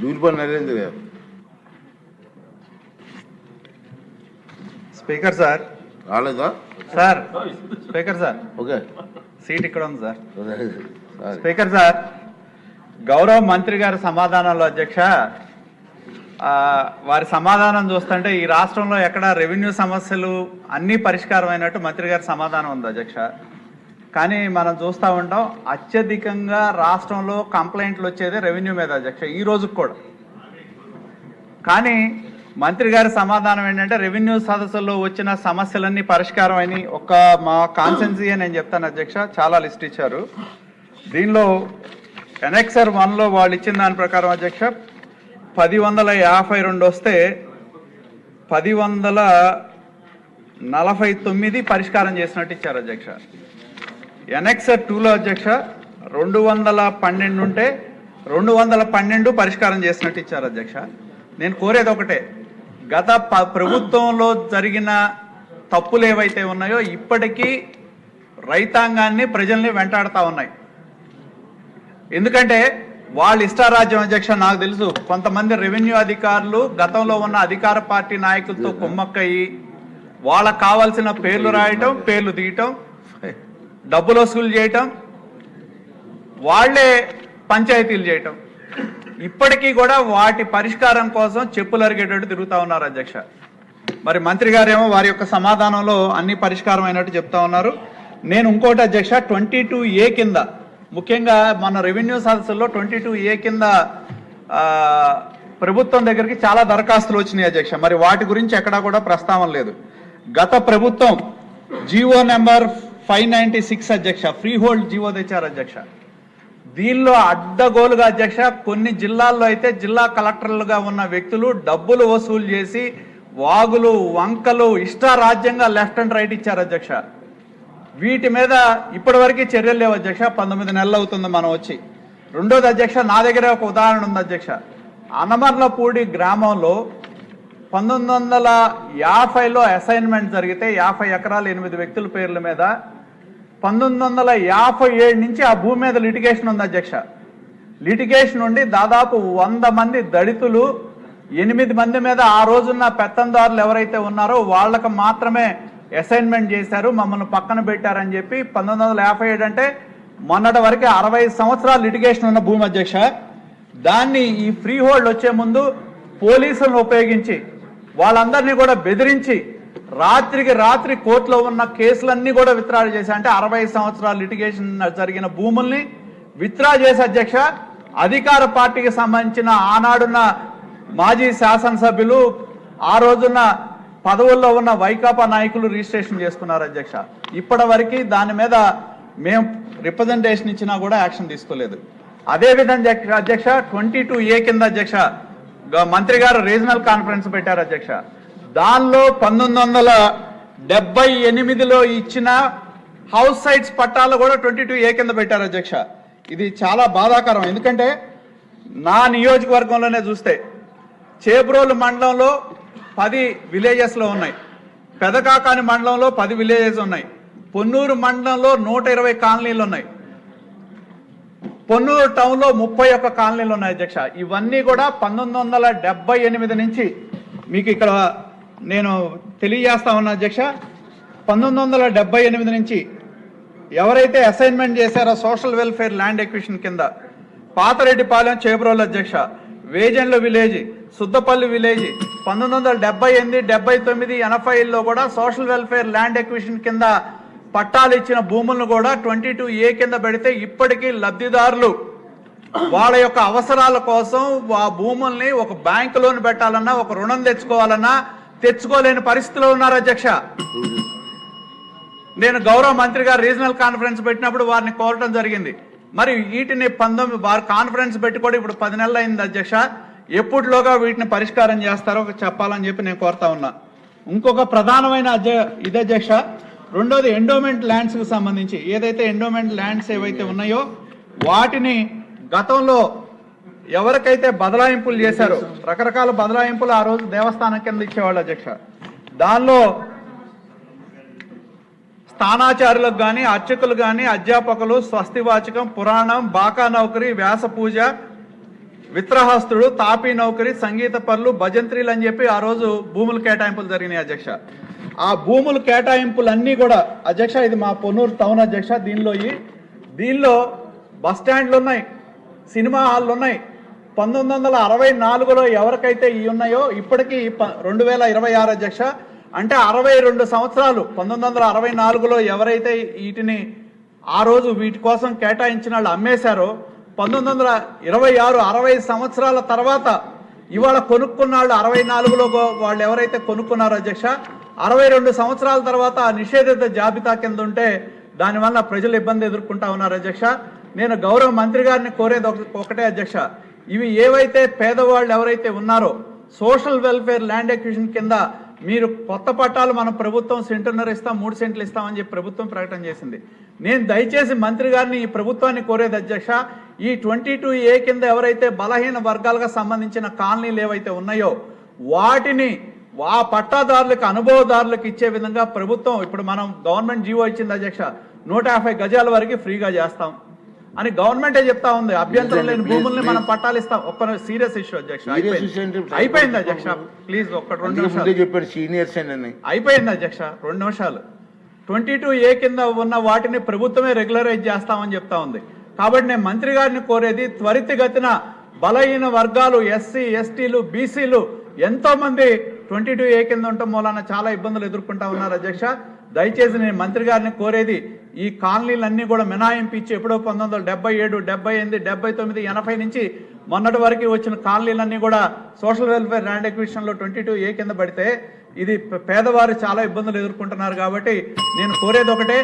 దూలిపల్లి నరేంద్ర గారు. Speaker sir. రాలేదా sir? Speaker sir, okay seat ఇక్కడ ఉంది సార్. సారీ. స్పీకర్ సార్, గౌరవ మంత్రి గారి సమాధానంలో అధ్యక్ష, వారి సమాధానం చూస్తుంటే ఈ రాష్ట్రంలో ఎక్కడ రెవెన్యూ సమస్యలు అన్నీ పరిష్కారం అయినట్టు మంత్రి గారి సమాధానం ఉంది అధ్యక్ష. కానీ మనం చూస్తూ ఉంటాం అత్యధికంగా రాష్ట్రంలో కంప్లైంట్లు వచ్చేది రెవెన్యూ మీద అధ్యక్ష, ఈ రోజుకి కూడా. కానీ మంత్రి గారి సమాధానం ఏంటంటే రెవెన్యూ సదస్సుల్లో వచ్చిన సమస్యలన్నీ పరిష్కారం అని ఒక మా కాన్సెన్సీ నేను చెప్తాను అధ్యక్ష. చాలా లిస్ట్ ఇచ్చారు. దీనిలో ఎనెక్సర్ 1లో వాళ్ళు ఇచ్చిన దాని ప్రకారం అధ్యక్ష 1052 వస్తే 1049 పరిష్కారం చేసినట్టు ఇచ్చారు అధ్యక్ష. ఎనెక్సర్ 2లో అధ్యక్ష 212 ఉంటే 212 పరిష్కారం చేసినట్టు ఇచ్చారు అధ్యక్ష. నేను కోరేది ఒకటే, గత ప్రభుత్వంలో జరిగిన తప్పులు ఏవైతే ఉన్నాయో ఇప్పటికీ రైతాంగాన్ని ప్రజల్ని వెంటాడుతూ ఉన్నాయి. ఎందుకంటే వాళ్ళ ఇష్టారాజ్యం అధ్యక్ష. నాకు తెలుసు కొంతమంది రెవెన్యూ అధికారులు గతంలో ఉన్న అధికార పార్టీ నాయకులతో కుమ్మక్కయ్యి వాళ్ళకు కావాల్సిన పేర్లు రాయటం, పేర్లు తీయటం, డబ్బులు వసూలు చేయటం, వాళ్లే పంచాయతీలు చేయటం. ఇప్పటికీ కూడా వాటి పరిష్కారం కోసం చెప్పులు అరిగేటట్టు తిరుగుతూ ఉన్నారు అధ్యక్ష. మరి మంత్రి గారేమో వారి యొక్క సమాధానంలో అన్ని పరిష్కారం అయినట్టు చెప్తా ఉన్నారు. నేను ఇంకోటి అధ్యక్ష, 22A కింద ముఖ్యంగా మన రెవెన్యూ సదస్సుల్లో 22A కింద ప్రభుత్వం దగ్గరికి చాలా దరఖాస్తులు వచ్చినాయి అధ్యక్ష. మరి వాటి గురించి ఎక్కడా కూడా ప్రస్తావన లేదు. గత ప్రభుత్వం జీవో నెంబర్ 596 అధ్యక్ష, ఫ్రీ హోల్డ్ జీవో తెచ్చారు అధ్యక్ష. దీనిలో అడ్డగోలుగా అధ్యక్ష కొన్ని జిల్లాల్లో అయితే జిల్లా కలెక్టర్లుగా ఉన్న వ్యక్తులు డబ్బులు వసూలు చేసి వాగులు, వంకలు ఇష్టారాజ్యంగా లెఫ్ట్ అండ్ రైట్ ఇచ్చారు అధ్యక్ష. వీటి మీద ఇప్పటివరకు చర్యలు లేవు అధ్యక్ష. 19 నెలలు అవుతుంది మనం వచ్చి. రెండోది అధ్యక్ష, నా దగ్గర ఒక ఉదాహరణ ఉంది అధ్యక్ష. అనమర్లపూడి గ్రామంలో 1950లో అసైన్మెంట్ జరిగితే 50 ఎకరాలు 8 వ్యక్తుల పేర్ల మీద 1957 నుంచి ఆ భూమి మీద లిటిగేషన్ ఉంది అధ్యక్ష. లిటిగేషన్ ఉండి దాదాపు 100 మంది దళితులు 8 మంది మీద ఆ రోజున్న పెత్తందారులు ఎవరైతే ఉన్నారో వాళ్ళకు మాత్రమే అసైన్మెంట్ చేశారు, మమ్మల్ని పక్కన పెట్టారని చెప్పి 1957 అంటే మొన్నటి వరకు 60 సంవత్సరాలు లిటిగేషన్ ఉన్న భూమి అధ్యక్ష. దాన్ని ఈ ఫ్రీ హోల్డ్ వచ్చే ముందు పోలీసులను ఉపయోగించి వాళ్ళందరినీ కూడా బెదిరించి రాత్రికి రాత్రి కోర్టులో ఉన్న కేసులన్నీ కూడా విత్డ్రా చేసి, అంటే 60 సంవత్సరాల లిటిగేషన్ జరిగిన భూముల్ని విత్డ్రా చేసి అధ్యక్ష అధికార పార్టీకి సంబంధించిన ఆనాడున్న మాజీ శాసనసభ్యులు ఆ రోజున్న పదవుల్లో ఉన్న వైకాపా నాయకులు రిజిస్ట్రేషన్ చేసుకున్నారు అధ్యక్ష. ఇప్పటి వరకు దాని మీద మేము రిప్రజెంటేషన్ ఇచ్చినా కూడా యాక్షన్ తీసుకోలేదు. అదేవిధంగా అధ్యక్ష 22A కింద అధ్యక్ష మంత్రి గారు రీజనల్ కాన్ఫరెన్స్ పెట్టారు అధ్యక్ష. దానిలో 1978లో ఇచ్చిన హౌస్ సైట్స్ పట్టాలు కూడా 22A కింద పెట్టారు అధ్యక్ష. ఇది చాలా బాధాకరం. ఎందుకంటే నా నియోజకవర్గంలోనే చూస్తే చేబ్రోలు మండలంలో 10 విలేజెస్లో ఉన్నాయి, పెదకాకాని మండలంలో 10 విలేజెస్ ఉన్నాయి, పొన్నూరు మండలంలో 120 కాలనీలు ఉన్నాయి, పొన్నూరు టౌన్లో 31 కాలనీలు ఉన్నాయి అధ్యక్ష. ఇవన్నీ కూడా 1978 నుంచి మీకు ఇక్కడ నేను తెలియజేస్తా ఉన్నా అధ్యక్ష. 1978 నుంచి ఎవరైతే అసైన్మెంట్ చేశారో సోషల్ వెల్ఫేర్ ల్యాండ్ ఎక్విజిషన్ కింద పాతరెడ్డిపాలెం, చేబ్రోలు అధ్యక్ష, వేజెండ్ల విలేజ్, సుద్దపల్లి విలేజ్ 1978, 79, 80లో కూడా సోషల్ వెల్ఫేర్ ల్యాండ్ ఎక్విజిషన్ కింద పట్టాలు ఇచ్చిన భూములను కూడా 22A కింద పెడితే ఇప్పటికీ లబ్ధిదారులు వాళ్ళ యొక్క అవసరాల కోసం ఆ భూముల్ని ఒక బ్యాంకు లోన్ పెట్టాలన్నా, ఒక రుణం తెచ్చుకోవాలన్నా తెచ్చుకోలేని పరిస్థితిలో ఉన్నారు అధ్యక్ష. నేను గౌరవ మంత్రి గారు రీజనల్ కాన్ఫరెన్స్ పెట్టినప్పుడు వారిని కోరటం జరిగింది. మరి వీటిని 19 వారు కాన్ఫరెన్స్ పెట్టి కూడా ఇప్పుడు 10 నెలలు అయింది అధ్యక్ష. ఎప్పటిలోగా వీటిని పరిష్కారం చేస్తారో చెప్పాలని చెప్పి నేను కోరుతా ఉన్నా. ఇంకొక ప్రధానమైన ఇది అధ్యక్ష, రెండోది ఎండోమెంట్ ల్యాండ్స్కి సంబంధించి ఏదైతే ఎండోమెంట్ ల్యాండ్స్ ఏవైతే ఉన్నాయో వాటిని గతంలో ఎవరికైతే బదలాయింపులు చేశారో రకరకాల బదలాయింపులు ఆ రోజు దేవస్థానం కింద ఇచ్చేవాళ్ళు అధ్యక్ష. దానిలో స్థానాచారులకు కానీ, అర్చకులు కానీ, అధ్యాపకులు, స్వస్తివాచకం, పురాణం, బాకా నౌకరి, వ్యాస పూజ, విత్రహస్తుడు, తాపీ నౌకరి, సంగీత పరులు, భజంత్రీలు అని చెప్పి ఆ రోజు భూములు కేటాయింపులు జరిగినాయి అధ్యక్ష. ఆ భూములు కేటాయింపులన్నీ కూడా అధ్యక్ష, ఇది మా పొన్నూరు టౌన్ అధ్యక్ష. దీనిలో బస్ స్టాండ్లు ఉన్నాయి, సినిమా హాళ్ళు ఉన్నాయి. 1964లో ఎవరికైతే ఇవి ఉన్నాయో ఇప్పటికీ 2026 అధ్యక్ష, అంటే 62 సంవత్సరాలు. 1964లో ఎవరైతే వీటిని ఆ రోజు వీటి కోసం కేటాయించిన వాళ్ళు అమ్మేశారో 1926 60 సంవత్సరాల తర్వాత ఇవాళ కొనుక్కున్న వాళ్ళు 64లో వాళ్ళు ఎవరైతే కొనుక్కున్నారో అధ్యక్ష, 62 సంవత్సరాల తర్వాత నిషేధిత జాబితా కింద ఉంటే దానివల్ల ప్రజలు ఇబ్బంది ఎదుర్కొంటా ఉన్నారు అధ్యక్ష. నేను గౌరవ మంత్రి గారిని కోరేది ఒకటే అధ్యక్ష, ఇవి ఏవైతే పేదవాళ్ళు ఎవరైతే ఉన్నారో సోషల్ వెల్ఫేర్ ల్యాండ్ ఎక్విజిషన్ కింద మీరు కొత్త పట్టాలు మన ప్రభుత్వం సెంటున్నర ఇస్తాం, 3 సెంట్లు ఇస్తామని చెప్పి ప్రభుత్వం ప్రకటన చేసింది. నేను దయచేసి మంత్రి గారిని ఈ ప్రభుత్వాన్ని కోరేది అధ్యక్ష, ఈ 22A కింద ఎవరైతే బలహీన వర్గాలకు సంబంధించిన కాలనీలు ఏవైతే ఉన్నాయో వాటిని ఆ పట్టాదారులకు, అనుభవదారులకు ఇచ్చే విధంగా ప్రభుత్వం, ఇప్పుడు మనం గవర్నమెంట్ జీవో ఇచ్చింది అధ్యక్ష, 150 గజాల వరకు ఫ్రీగా చేస్తాం అని గవర్నమెంటే చెప్తా ఉంది. అభ్యంతరం లేని భూముల్ని మనం పట్టాలు ఇస్తాం. ఒక్క సీరియస్ ఇష్యూ అధ్యక్ష, అయిపోయింది అధ్యక్ష. ప్లీజ్ ఒక్క 2 నిమిషాలు చెప్పాడు సీనియర్స్ అని. అయిపోయింది అధ్యక్ష, 2 నిమిషాలు. 22A కింద ఉన్న వాటిని ప్రభుత్వమే రెగ్యులరైజ్ చేస్తామని చెప్తా ఉంది. కాబట్టి నేను మంత్రి గారిని కోరేది, త్వరితగతిన బలహీన వర్గాలు, ఎస్సీ ఎస్టీలు, బీసీలు ఎంతో మంది 22A కింద ఉండటం మూలాన చాలా ఇబ్బందులు ఎదుర్కొంటా ఉన్నారు అధ్యక్ష. దయచేసి నేను మంత్రి గారిని కోరేది, ఈ కాలనీలన్నీ కూడా మినహాయింపు ఇచ్చి ఎప్పుడో 1977, 78, 79, 80 నుంచి మొన్నటి వరకు వచ్చిన కాలనీలన్నీ కూడా సోషల్ వెల్ఫేర్ ల్యాండ్ ఎక్విజిషన్లో 22A కింద పడితే ఇది పేదవారు చాలా ఇబ్బందులు ఎదుర్కొంటున్నారు. కాబట్టి నేను కోరేది ఒకటే,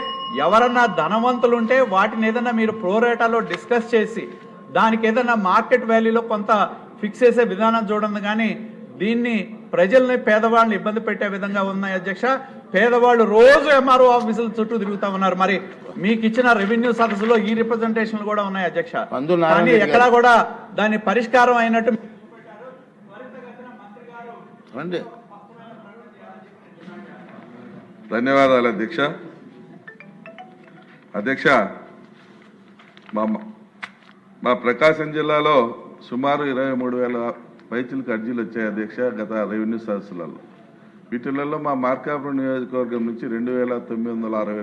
ఎవరన్నా ధనవంతులు ఉంటే వాటిని ఏదన్నా మీరు ప్రోరేటాలో డిస్కస్ చేసి దానికి ఏదన్నా మార్కెట్ వాల్యూలో కొంత ఫిక్స్ చేసే విధానం చూడండి. కానీ దీన్ని ప్రజల్ని, పేదవాళ్ళని ఇబ్బంది పెట్టే విధంగా ఉన్నాయి అధ్యక్ష. పేదవాళ్ళు రోజు MRO ఆఫీసుల చుట్టూ తిరుగుతా ఉన్నారు. మరి మీకు ఇచ్చిన రెవెన్యూ సదస్సులో ఈ రిప్రజెంటేషన్లు కూడా ఉన్నాయి అధ్యక్ష, కానీ ఎక్కడా కూడా దాని పరిష్కారం అయినట్టు. ధన్యవాదాలు అధ్యక్ష. మా ప్రకాశం జిల్లాలో సుమారు 23,000 పైచిలకు అర్జీలు వచ్చాయి అధ్యక్ష గత రెవెన్యూ సదస్సులలో. వీటిలలో మా మార్కాపురం నియోజకవర్గం నుంచి 2,962